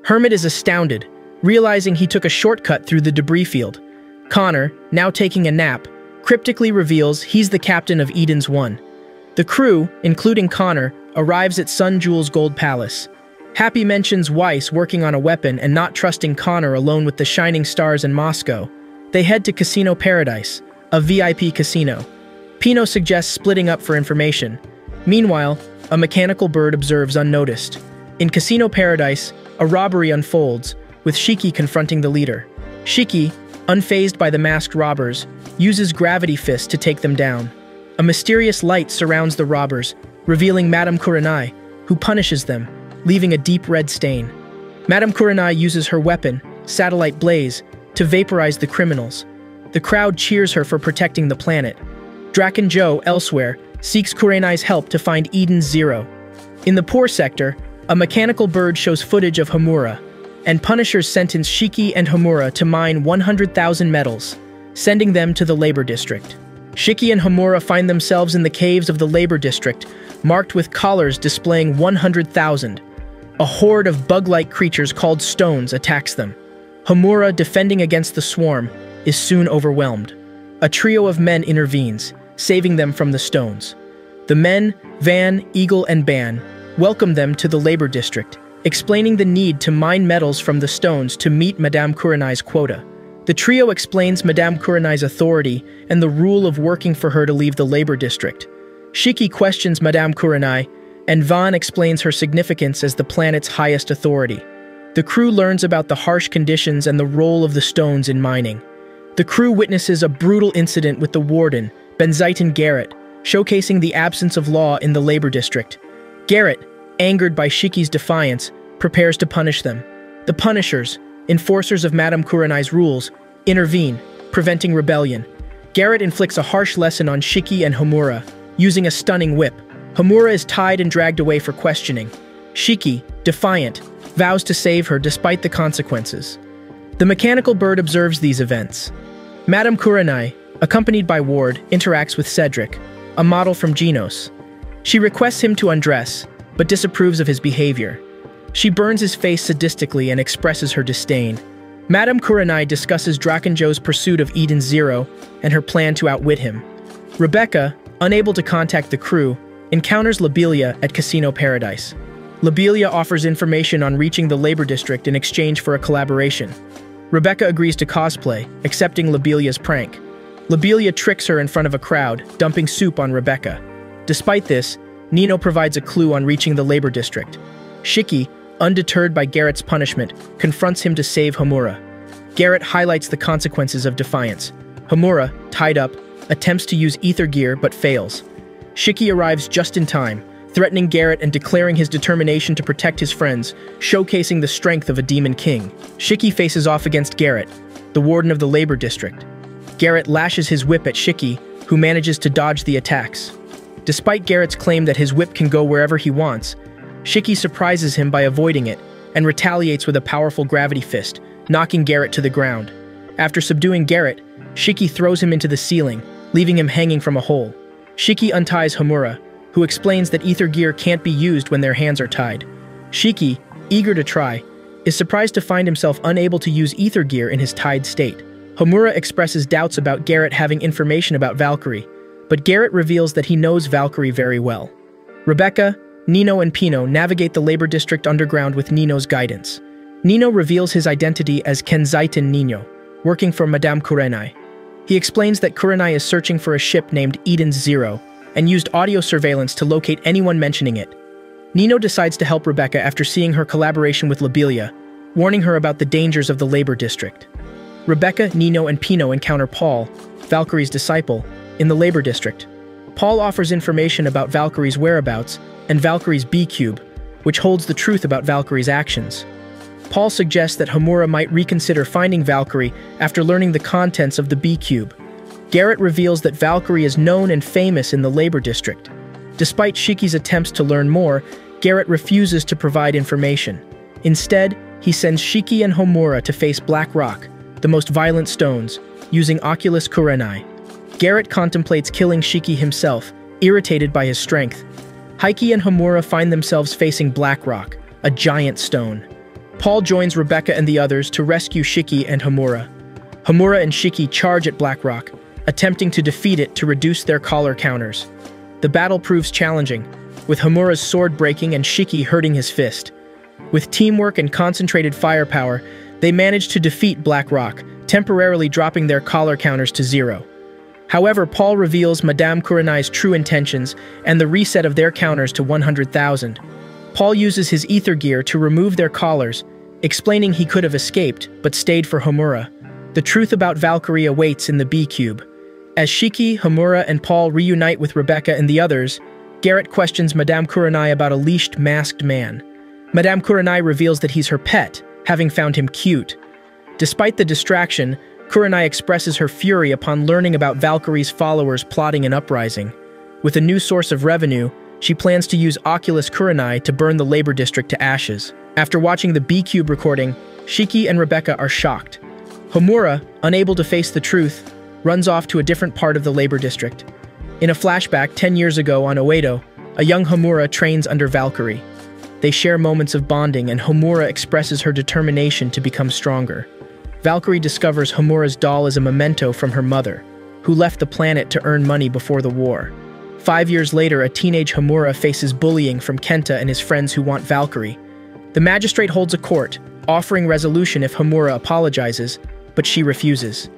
Hermit is astounded, realizing he took a shortcut through the debris field. Connor, now taking a nap, cryptically reveals he's the captain of Eden's One. The crew, including Connor, arrives at Sun Jewel's Gold Palace. Happy mentions Weiss working on a weapon and not trusting Connor alone with the shining stars in Moscow. They head to Casino Paradise, a VIP casino. Pino suggests splitting up for information. Meanwhile, a mechanical bird observes unnoticed. In Casino Paradise, a robbery unfolds, with Shiki confronting the leader. Shiki, unfazed by the masked robbers, uses Gravity Fist to take them down. A mysterious light surrounds the robbers, revealing Madame Kurenai, who punishes them, leaving a deep red stain. Madame Kurenai uses her weapon, Satellite Blaze, to vaporize the criminals. The crowd cheers her for protecting the planet. Draken Joe, elsewhere, seeks Kurenai's help to find Eden Zero. In the poor sector, a mechanical bird shows footage of Homura, and Punishers sentence Shiki and Homura to mine 100,000 metals, sending them to the labor district. Shiki and Homura find themselves in the caves of the labor district, marked with collars displaying 100,000. A horde of bug-like creatures called stones attacks them. Homura, defending against the swarm, is soon overwhelmed. A trio of men intervenes, saving them from the stones. The men, Van, Eagle, and Ban, welcome them to the labor district, explaining the need to mine metals from the stones to meet Madame Kurenai's quota. The trio explains Madame Kurenai's authority and the rule of working for her to leave the labor district. Shiki questions Madame Kurenai, and Van explains her significance as the planet's highest authority. The crew learns about the harsh conditions and the role of the stones in mining. The crew witnesses a brutal incident with the warden, Benziton Garrett, showcasing the absence of law in the labor district. Garrett, angered by Shiki's defiance, prepares to punish them. The Punishers, enforcers of Madame Kurenai's rules, intervene, preventing rebellion. Garrett inflicts a harsh lesson on Shiki and Homura, using a stunning whip. Homura is tied and dragged away for questioning. Shiki, defiant, vows to save her despite the consequences. The mechanical bird observes these events. Madame Kurenai, accompanied by Ward, interacts with Cedric, a model from Genos. She requests him to undress, but disapproves of his behavior. She burns his face sadistically and expresses her disdain. Madame Kurenai discusses Drakenjo's pursuit of Eden Zero and her plan to outwit him. Rebecca, unable to contact the crew, encounters Lobelia at Casino Paradise. Lobelia offers information on reaching the labor district in exchange for a collaboration. Rebecca agrees to cosplay, accepting Lobelia's prank. Lobelia tricks her in front of a crowd, dumping soup on Rebecca. Despite this, Nino provides a clue on reaching the labor district. Shiki, undeterred by Garrett's punishment, confronts him to save Homura. Garrett highlights the consequences of defiance. Homura, tied up, attempts to use ether gear but fails. Shiki arrives just in time, threatening Garrett and declaring his determination to protect his friends, showcasing the strength of a demon king. Shiki faces off against Garrett, the warden of the labor district. Garrett lashes his whip at Shiki, who manages to dodge the attacks. Despite Garrett's claim that his whip can go wherever he wants, Shiki surprises him by avoiding it and retaliates with a powerful gravity fist, knocking Garrett to the ground. After subduing Garrett, Shiki throws him into the ceiling, leaving him hanging from a hole. Shiki unties Homura, who explains that ether gear can't be used when their hands are tied. Shiki, eager to try, is surprised to find himself unable to use ether gear in his tied state. Homura expresses doubts about Garrett having information about Valkyrie, but Garrett reveals that he knows Valkyrie very well. Rebecca, Nino, and Pino navigate the labor district underground with Nino's guidance. Nino reveals his identity as Kenzaiten Nino, working for Madame Kurenai. He explains that Kurenai is searching for a ship named Eden Zero, and used audio surveillance to locate anyone mentioning it. Nino decides to help Rebecca after seeing her collaboration with Lobelia, warning her about the dangers of the labor district. Rebecca, Nino, and Pino encounter Paul, Valkyrie's disciple, in the labor district. Paul offers information about Valkyrie's whereabouts and Valkyrie's B-cube, which holds the truth about Valkyrie's actions. Paul suggests that Homura might reconsider finding Valkyrie after learning the contents of the B-cube. Garrett reveals that Valkyrie is known and famous in the labor district. Despite Shiki's attempts to learn more, Garrett refuses to provide information. Instead, he sends Shiki and Homura to face Black Rock, the most violent stones, using Oculus Kurenai. Garrett contemplates killing Shiki himself, irritated by his strength. Heike and Homura find themselves facing Black Rock, a giant stone. Paul joins Rebecca and the others to rescue Shiki and Homura. Homura and Shiki charge at Black Rock, attempting to defeat it to reduce their collar counters. The battle proves challenging, with Homura's sword breaking and Shiki hurting his fist. With teamwork and concentrated firepower, they manage to defeat Black Rock, temporarily dropping their collar counters to 0. However, Paul reveals Madame Kurenai's true intentions and the reset of their counters to 100,000. Paul uses his ether gear to remove their collars, explaining he could have escaped, but stayed for Homura. The truth about Valkyrie awaits in the B-cube. As Shiki, Homura, and Paul reunite with Rebecca and the others, Garrett questions Madame Kurenai about a leashed, masked man. Madame Kurenai reveals that he's her pet, having found him cute. Despite the distraction, Kurenai expresses her fury upon learning about Valkyrie's followers plotting an uprising. With a new source of revenue, she plans to use Oculus Kurenai to burn the labor district to ashes. After watching the B-cube recording, Shiki and Rebecca are shocked. Homura, unable to face the truth, runs off to a different part of the labor district. In a flashback 10 years ago on Oedo, a young Homura trains under Valkyrie. They share moments of bonding and Homura expresses her determination to become stronger. Valkyrie discovers Homura's doll is a memento from her mother, who left the planet to earn money before the war. 5 years later, a teenage Homura faces bullying from Kenta and his friends who want Valkyrie. The magistrate holds a court, offering resolution if Homura apologizes, but she refuses.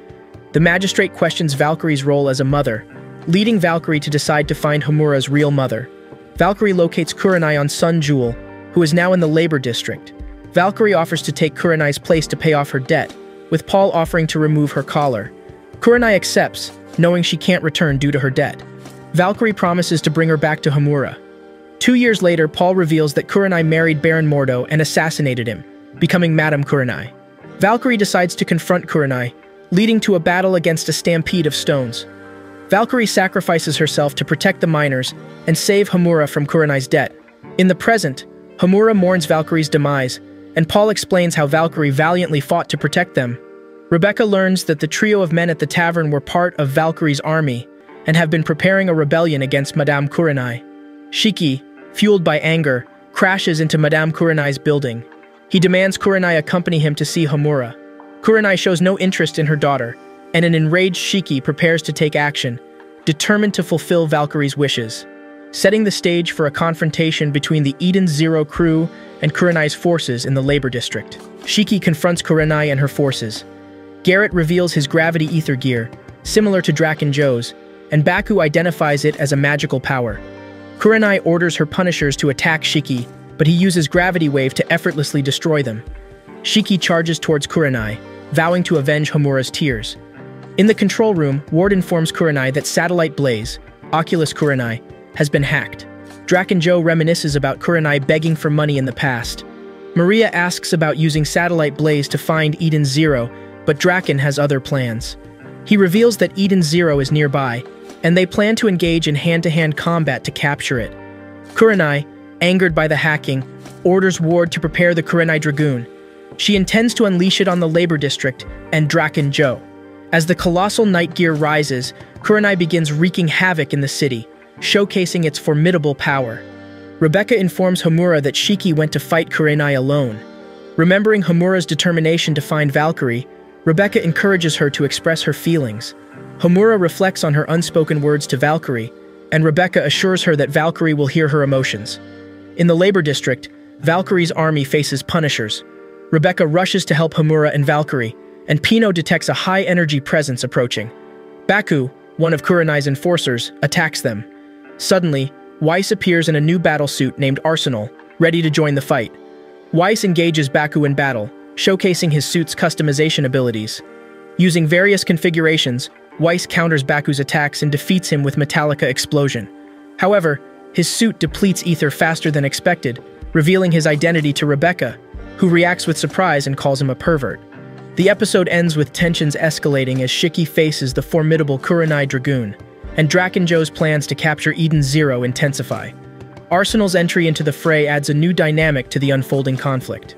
The magistrate questions Valkyrie's role as a mother, leading Valkyrie to decide to find Homura's real mother. Valkyrie locates Kurenai on Sun Jewel, who is now in the labor district. Valkyrie offers to take Kurenai's place to pay off her debt, with Paul offering to remove her collar. Kurenai accepts, knowing she can't return due to her debt. Valkyrie promises to bring her back to Homura. 2 years later, Paul reveals that Kurenai married Baron Mordo and assassinated him, becoming Madame Kurenai. Valkyrie decides to confront Kurenai, leading to a battle against a stampede of stones. Valkyrie sacrifices herself to protect the miners and save Homura from Kurenai's debt. In the present, Homura mourns Valkyrie's demise, and Paul explains how Valkyrie valiantly fought to protect them. Rebecca learns that the trio of men at the tavern were part of Valkyrie's army and have been preparing a rebellion against Madame Kurenai. Shiki, fueled by anger, crashes into Madame Kurenai's building. He demands Kurenai accompany him to see Homura. Kurenai shows no interest in her daughter, and an enraged Shiki prepares to take action, determined to fulfill Valkyrie's wishes. Setting the stage for a confrontation between the Eden Zero crew and Kurenai's forces in the labor district. Shiki confronts Kurenai and her forces. Garrett reveals his gravity ether gear, similar to Draken Joe's, and Baku identifies it as a magical power. Kurenai orders her punishers to attack Shiki, but he uses Gravity Wave to effortlessly destroy them. Shiki charges towards Kurenai, vowing to avenge Homura's tears. In the control room, Ward informs Kurenai that Satellite Blaze, Oculus Kurenai, has been hacked. Draken Joe reminisces about Kurenai begging for money in the past. Maria asks about using Satellite Blaze to find Eden Zero, but Draken has other plans. He reveals that Eden Zero is nearby, and they plan to engage in hand-to-hand combat to capture it. Kurenai, angered by the hacking, orders Ward to prepare the Kurenai Dragoon. She intends to unleash it on the labor district and Draken Joe. As the colossal night gear rises, Kurenai begins wreaking havoc in the city, showcasing its formidable power. Rebecca informs Homura that Shiki went to fight Kurenai alone. Remembering Homura's determination to find Valkyrie, Rebecca encourages her to express her feelings. Homura reflects on her unspoken words to Valkyrie, and Rebecca assures her that Valkyrie will hear her emotions. In the labor district, Valkyrie's army faces Punishers. Rebecca rushes to help Homura and Valkyrie, and Pino detects a high-energy presence approaching. Baku, one of Kurenai's enforcers, attacks them. Suddenly, Weiss appears in a new battlesuit named Arsenal, ready to join the fight. Weiss engages Baku in battle, showcasing his suit's customization abilities. Using various configurations, Weiss counters Baku's attacks and defeats him with Metallica Explosion. However, his suit depletes ether faster than expected, revealing his identity to Rebecca, who reacts with surprise and calls him a pervert. The episode ends with tensions escalating as Shiki faces the formidable Kurenai Dragoon, and Drakenjo's plans to capture Eden Zero intensify. Arsenal's entry into the fray adds a new dynamic to the unfolding conflict.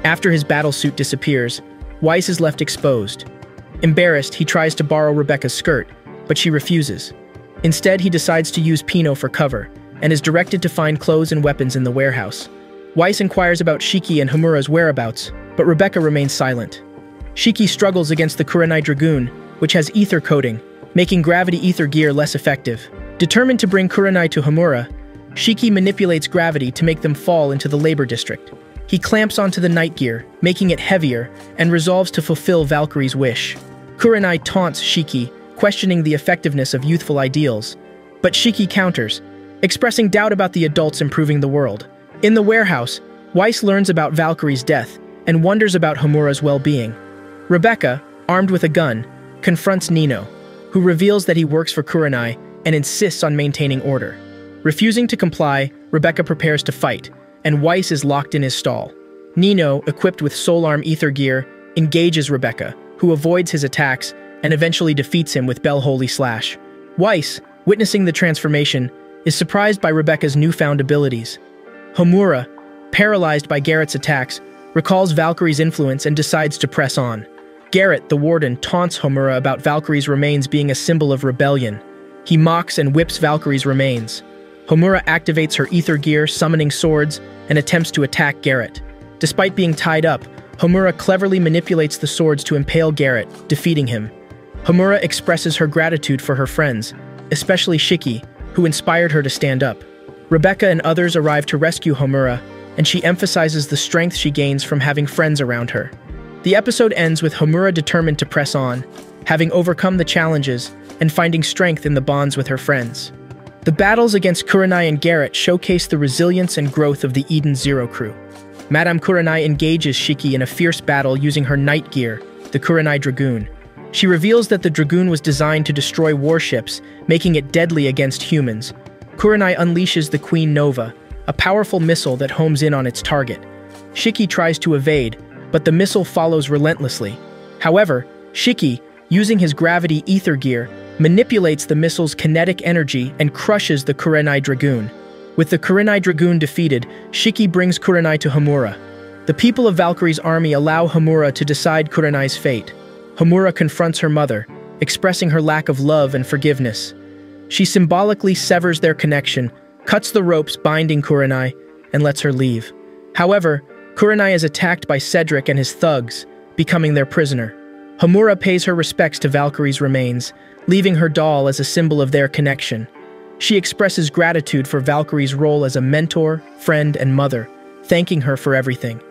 After his battlesuit disappears, Weiss is left exposed. Embarrassed, he tries to borrow Rebecca's skirt, but she refuses. Instead, he decides to use Pino for cover, and is directed to find clothes and weapons in the warehouse. Weiss inquires about Shiki and Homura's whereabouts, but Rebecca remains silent. Shiki struggles against the Kurenai Dragoon, which has ether coating, making gravity ether gear less effective. Determined to bring Kurenai to Homura, Shiki manipulates gravity to make them fall into the labor district. He clamps onto the night gear, making it heavier, and resolves to fulfill Valkyrie's wish. Kurenai taunts Shiki, questioning the effectiveness of youthful ideals. But Shiki counters, expressing doubt about the adults improving the world. In the warehouse, Weiss learns about Valkyrie's death and wonders about Homura's well-being. Rebecca, armed with a gun, confronts Nino, who reveals that he works for Kurenai and insists on maintaining order. Refusing to comply, Rebecca prepares to fight, and Weiss is locked in his stall. Nino, equipped with solarm ether gear, engages Rebecca, who avoids his attacks and eventually defeats him with Bell Holy Slash. Weiss, witnessing the transformation, is surprised by Rebecca's newfound abilities. Homura, paralyzed by Garrett's attacks, recalls Valkyrie's influence and decides to press on. Garrett, the warden, taunts Homura about Valkyrie's remains being a symbol of rebellion. He mocks and whips Valkyrie's remains. Homura activates her ether gear, summoning swords, and attempts to attack Garrett. Despite being tied up, Homura cleverly manipulates the swords to impale Garrett, defeating him. Homura expresses her gratitude for her friends, especially Shiki, who inspired her to stand up. Rebecca and others arrive to rescue Homura, and she emphasizes the strength she gains from having friends around her. The episode ends with Homura determined to press on, having overcome the challenges and finding strength in the bonds with her friends. The battles against Kurenai and Garrett showcase the resilience and growth of the Eden Zero crew. Madame Kurenai engages Shiki in a fierce battle using her night gear, the Kurenai Dragoon. She reveals that the Dragoon was designed to destroy warships, making it deadly against humans. Kurenai unleashes the Queen Nova, a powerful missile that homes in on its target. Shiki tries to evade, but the missile follows relentlessly. However, Shiki, using his gravity ether gear, manipulates the missile's kinetic energy and crushes the Kurenai Dragoon. With the Kurenai Dragoon defeated, Shiki brings Kurenai to Homura. The people of Valkyrie's army allow Homura to decide Kurenai's fate. Homura confronts her mother, expressing her lack of love and forgiveness. She symbolically severs their connection, cuts the ropes binding Kurenai, and lets her leave. However, Kurenai is attacked by Cedric and his thugs, becoming their prisoner. Homura pays her respects to Valkyrie's remains, leaving her doll as a symbol of their connection. She expresses gratitude for Valkyrie's role as a mentor, friend, and mother, thanking her for everything.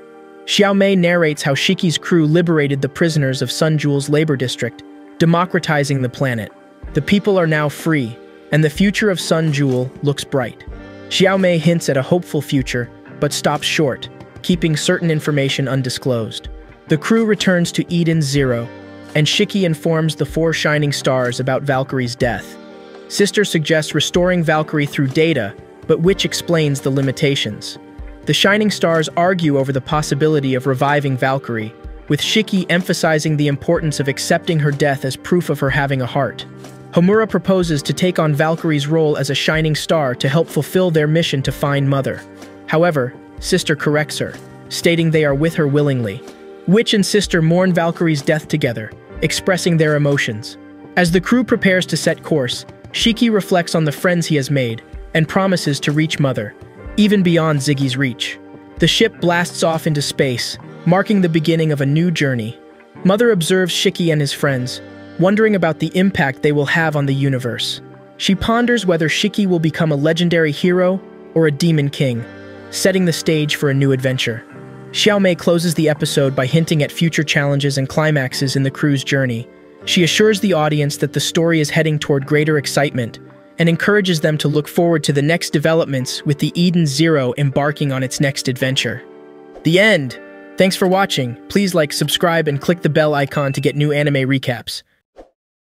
Xiaomei narrates how Shiki's crew liberated the prisoners of Sun Jewel's labor district, democratizing the planet. The people are now free, and the future of Sun Jewel looks bright. Xiaomei hints at a hopeful future, but stops short, keeping certain information undisclosed. The crew returns to Eden Zero, and Shiki informs the four shining stars about Valkyrie's death. Sister suggests restoring Valkyrie through data, but which explains the limitations. The shining stars argue over the possibility of reviving Valkyrie, with Shiki emphasizing the importance of accepting her death as proof of her having a heart. Homura proposes to take on Valkyrie's role as a shining star to help fulfill their mission to find Mother. However, Sister corrects her, stating they are with her willingly. Witch and Sister mourn Valkyrie's death together, expressing their emotions. As the crew prepares to set course, Shiki reflects on the friends he has made and promises to reach Mother, even beyond Ziggy's reach. The ship blasts off into space, marking the beginning of a new journey. Mother observes Shiki and his friends, wondering about the impact they will have on the universe. She ponders whether Shiki will become a legendary hero or a demon king, setting the stage for a new adventure. Xiaomei closes the episode by hinting at future challenges and climaxes in the crew's journey. She assures the audience that the story is heading toward greater excitement and encourages them to look forward to the next developments with the Eden Zero embarking on its next adventure. The end! Thanks for watching. Please like, subscribe, and click the bell icon to get new anime recaps.